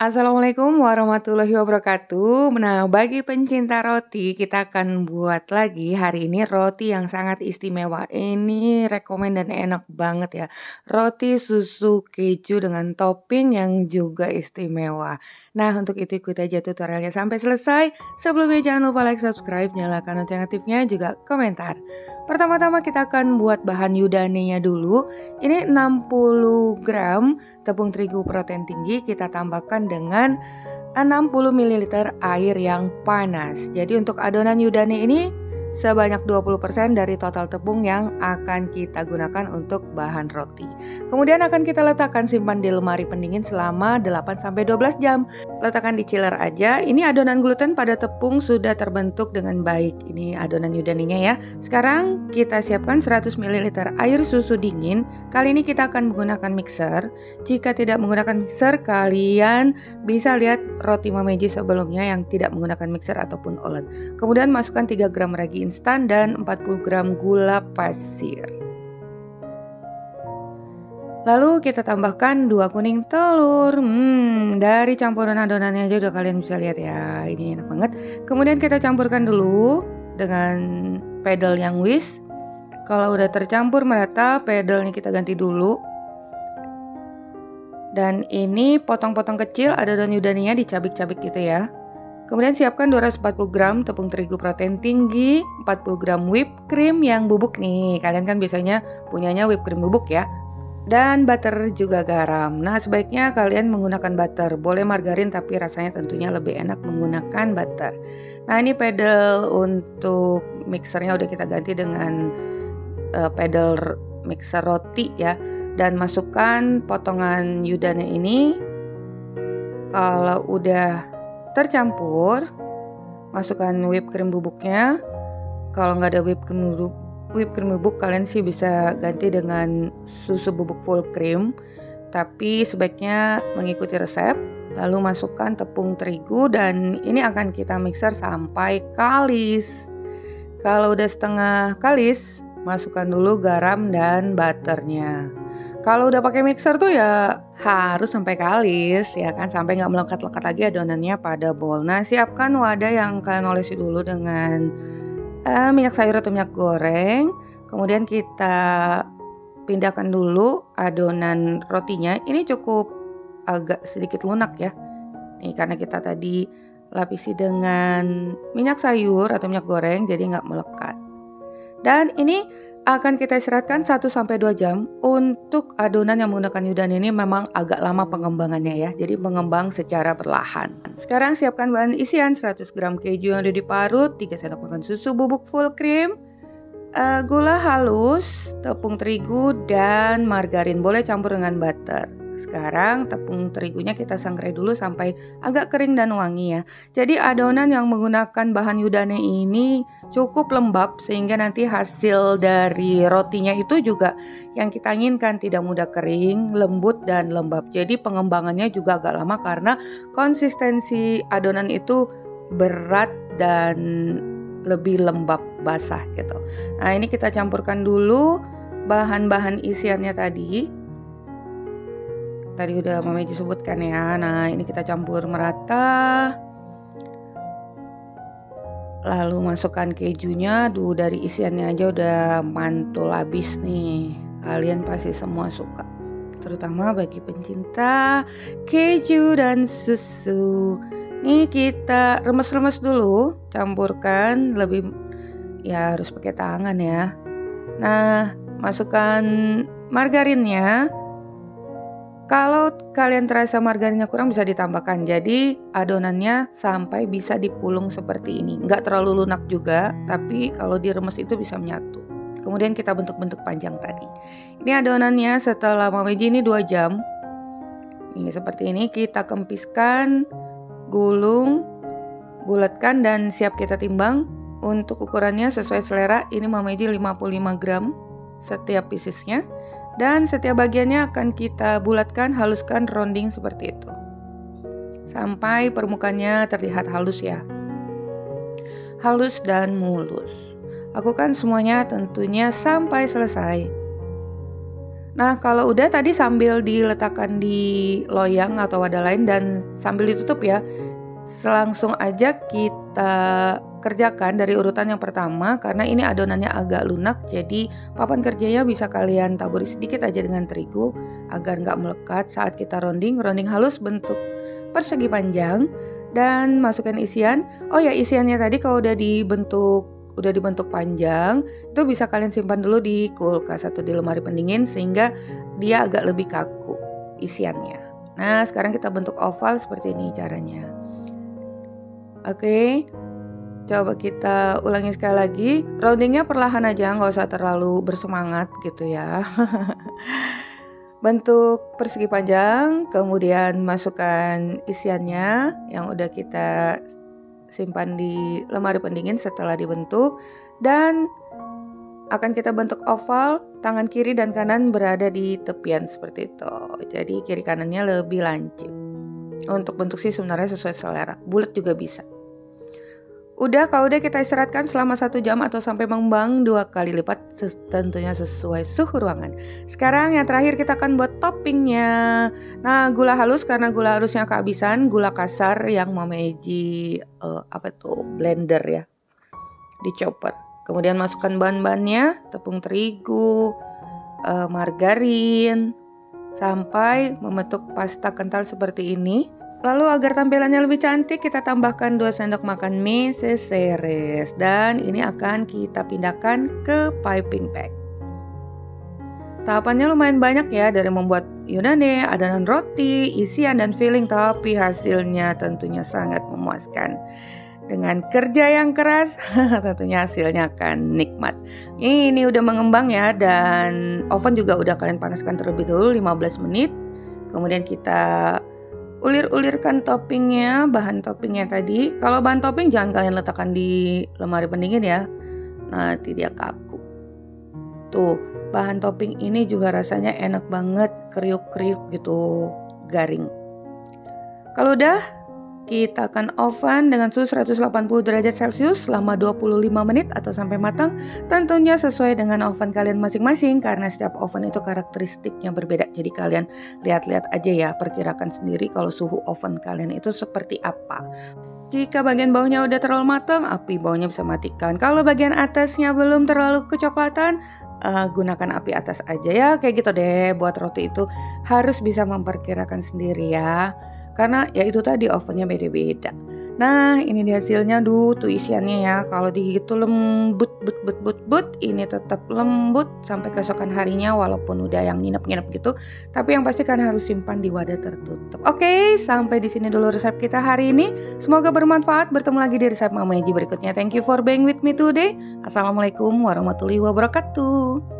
Assalamualaikum warahmatullahi wabarakatuh. Nah, bagi pencinta roti, kita akan buat lagi hari ini roti yang sangat istimewa. Ini rekomen dan enak banget ya. Roti susu keju dengan topping yang juga istimewa. Nah, untuk itu ikuti aja tutorialnya sampai selesai. Sebelumnya jangan lupa like, subscribe, nyalakan lonceng aktifnya, juga komentar. Pertama-tama kita akan buat bahan yudanenya dulu. Ini 60 gram tepung terigu protein tinggi, kita tambahkan dengan 60 ml air yang panas. Jadi untuk adonan yudane ini sebanyak 20% dari total tepung yang akan kita gunakan untuk bahan roti. Kemudian akan kita letakkan simpan di lemari pendingin selama 8-12 jam. Letakkan di chiller aja. Ini adonan gluten pada tepung sudah terbentuk dengan baik. Ini adonan yudaninya ya. Sekarang kita siapkan 100 ml air susu dingin. Kali ini kita akan menggunakan mixer. Jika tidak menggunakan mixer, kalian bisa lihat roti Mama Eji sebelumnya yang tidak menggunakan mixer ataupun oven. Kemudian masukkan 3 gram ragi instan dan 40 gram gula pasir. Lalu kita tambahkan 2 kuning telur. Dari campuran adonannya aja udah kalian bisa lihat ya. Ini enak banget. Kemudian kita campurkan dulu dengan pedal yang whisk. Kalau udah tercampur merata, pedalnya kita ganti dulu. Dan ini potong-potong kecil adonan yudaninya dicabik-cabik gitu ya. Kemudian siapkan 240 gram tepung terigu protein tinggi, 40 gram whipped cream yang bubuk nih. Kalian kan biasanya punyanya whipped cream bubuk ya. Dan butter juga garam. Nah, sebaiknya kalian menggunakan butter. Boleh margarin tapi rasanya tentunya lebih enak menggunakan butter. Nah, ini pedal untuk mixernya udah kita ganti dengan pedal mixer roti ya. Dan masukkan potongan yudane ini. Kalau udah tercampur, masukkan whipped cream bubuknya. Kalau nggak ada whipped cream bubuk, kalian sih bisa ganti dengan susu bubuk full cream, tapi sebaiknya mengikuti resep. Lalu masukkan tepung terigu dan ini akan kita mixer sampai kalis. Kalau udah setengah kalis, masukkan dulu garam dan butternya. Kalau udah pakai mixer tuh ya harus sampai kalis ya kan, sampai nggak melekat-lekat lagi adonannya pada bowl. Nah, siapkan wadah yang kalian olesi dulu dengan minyak sayur atau minyak goreng. Kemudian kita pindahkan dulu adonan rotinya. Ini cukup agak sedikit lunak ya. Nih karena kita tadi lapisi dengan minyak sayur atau minyak goreng jadi nggak melekat. Dan ini akan kita istirahatkan 1-2 jam. Untuk adonan yang menggunakan yudan ini memang agak lama pengembangannya ya. Jadi mengembang secara perlahan. Sekarang siapkan bahan isian 100 gram keju yang udah diparut, 3 sendok makan susu bubuk full cream, gula halus, tepung terigu, dan margarin. Boleh campur dengan butter. Sekarang tepung terigunya kita sangrai dulu sampai agak kering dan wangi ya. Jadi adonan yang menggunakan bahan yudane ini cukup lembab sehingga nanti hasil dari rotinya itu juga yang kita inginkan, tidak mudah kering, lembut dan lembab. Jadi pengembangannya juga agak lama karena konsistensi adonan itu berat dan lebih lembab basah gitu. Nah, ini kita campurkan dulu bahan-bahan isiannya tadi. Tadi udah Mama Eji sebutkan ya. Nah, ini kita campur merata. Lalu masukkan kejunya. Dari isiannya aja udah mantul habis nih. Kalian pasti semua suka, terutama bagi pencinta keju dan susu. Nih kita remes-remes dulu. Campurkan, lebih ya harus pakai tangan ya. Nah, masukkan margarinnya. Kalau kalian terasa margarinnya kurang bisa ditambahkan. Jadi adonannya sampai bisa dipulung seperti ini. Nggak terlalu lunak juga, tapi kalau diremes itu bisa menyatu. Kemudian kita bentuk-bentuk panjang tadi. Ini adonannya setelah Mama Eji ini 2 jam. Ini seperti ini, kita kempiskan, gulung, bulatkan dan siap kita timbang. Untuk ukurannya sesuai selera, ini Mama Eji 55 gram setiap piecesnya. Dan setiap bagiannya akan kita bulatkan, haluskan, rounding seperti itu. Sampai permukaannya terlihat halus ya. Halus dan mulus. Lakukan semuanya tentunya sampai selesai. Nah, kalau udah tadi sambil diletakkan di loyang atau wadah lain dan sambil ditutup ya. Langsung aja kita kerjakan dari urutan yang pertama karena ini adonannya agak lunak, jadi papan kerjanya bisa kalian taburi sedikit aja dengan terigu agar nggak melekat saat kita rounding halus bentuk persegi panjang dan masukkan isian. Oh ya, isiannya tadi kalau udah dibentuk panjang itu bisa kalian simpan dulu di kulkas atau di lemari pendingin sehingga dia agak lebih kaku isiannya. Nah, sekarang kita bentuk oval seperti ini caranya. Oke, coba kita ulangi sekali lagi. Roundingnya perlahan aja, nggak usah terlalu bersemangat gitu ya. Bentuk persegi panjang, kemudian masukkan isiannya yang udah kita simpan di lemari pendingin setelah dibentuk, dan akan kita bentuk oval, tangan kiri dan kanan berada di tepian seperti itu. Jadi kiri kanannya lebih lancip. Untuk bentuk sih sebenarnya sesuai selera, bulat juga bisa. Kalau udah kita istirahatkan selama 1 jam atau sampai mengembang 2 kali lipat, tentunya sesuai suhu ruangan. Sekarang yang terakhir kita akan buat toppingnya. Nah, gula halus karena gula halusnya kehabisan, gula kasar yang memeji blender ya, di chopper. Kemudian masukkan bahan-bahannya, tepung terigu, margarin, sampai membentuk pasta kental seperti ini. Lalu agar tampilannya lebih cantik, kita tambahkan 2 sendok makan mie seseres, dan ini akan kita pindahkan ke piping bag. Tahapannya lumayan banyak ya, dari membuat yunane, adonan roti, isian dan filling, tapi hasilnya tentunya sangat memuaskan. Dengan kerja yang keras, tentunya hasilnya akan nikmat. Ini udah mengembang ya, dan oven juga udah kalian panaskan terlebih dulu 15 menit. Kemudian kita ulir-ulirkan toppingnya, bahan toppingnya tadi. Kalau bahan topping jangan kalian letakkan di lemari pendingin ya, nanti dia kaku. Tuh, bahan topping ini juga rasanya enak banget, kriuk-kriuk gitu, garing. Kalau udah, kita akan oven dengan suhu 180 derajat Celcius selama 25 menit atau sampai matang. Tentunya sesuai dengan oven kalian masing-masing karena setiap oven itu karakteristiknya berbeda. Jadi kalian lihat-lihat aja ya, perkirakan sendiri kalau suhu oven kalian itu seperti apa. Jika bagian bawahnya udah terlalu matang, api bawahnya bisa matikan. Kalau bagian atasnya belum terlalu kecoklatan, gunakan api atas aja ya. Kayak gitu deh, buat roti itu harus bisa memperkirakan sendiri ya. Karena ya itu tadi ovennya beda-beda. Nah, ini dia hasilnya. Tuh isiannya ya. Kalau digigit tuh lembut, ini tetap lembut sampai keesokan harinya walaupun udah yang nginep-nginep gitu. Tapi yang pasti kan harus simpan di wadah tertutup. Oke, sampai di sini dulu resep kita hari ini. Semoga bermanfaat. Bertemu lagi di resep Mama Eji berikutnya. Thank you for being with me today. Assalamualaikum warahmatullahi wabarakatuh.